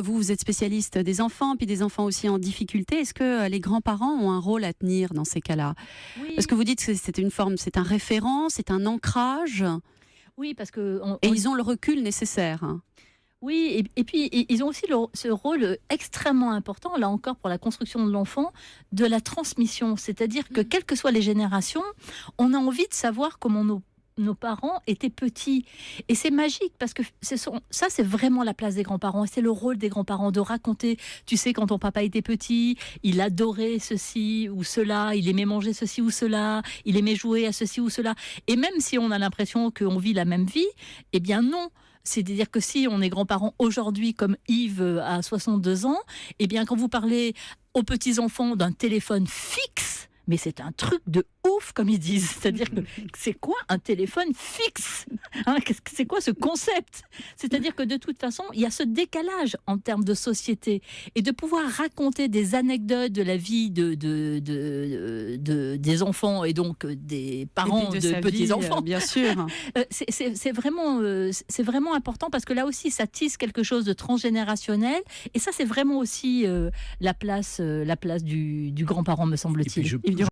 vous êtes spécialiste des enfants, puis des enfants aussi en difficulté. Est-ce que les grands-parents ont un rôle à tenir dans ces cas-là ? Oui, Parce que vous dites que c'est une forme, c'est un référent, c'est un ancrage, oui, parce que et ils ont le recul nécessaire. oui, et puis ils ont aussi ce rôle extrêmement important, là encore pour la construction de l'enfant, de la transmission. C'est-à-dire que quelles que soient les générations, on a envie de savoir comment nos parents étaient petits. Et c'est magique parce que ça, c'est vraiment la place des grands-parents. Et c'est le rôle des grands-parents de raconter, tu sais, quand ton papa était petit, il adorait ceci ou cela, il aimait manger ceci ou cela, il aimait jouer à ceci ou cela. Et même si on a l'impression qu'on vit la même vie, eh bien non. C'est-à-dire que si on est grands-parents aujourd'hui, comme Yves à 62 ans, eh bien quand vous parlez aux petits-enfants d'un téléphone fixe, mais c'est un truc de ouf, comme ils disent. C'est-à-dire que c'est quoi un téléphone fixe, hein? C'est quoi ce concept? C'est-à-dire que de toute façon, il y a ce décalage en termes de société. Et de pouvoir raconter des anecdotes de la vie des enfants et donc des parents de petits-enfants. Bien sûr. C'est vraiment important parce que là aussi, ça tisse quelque chose de transgénérationnel. Et ça, c'est vraiment aussi la place du grand-parent, me semble-t-il.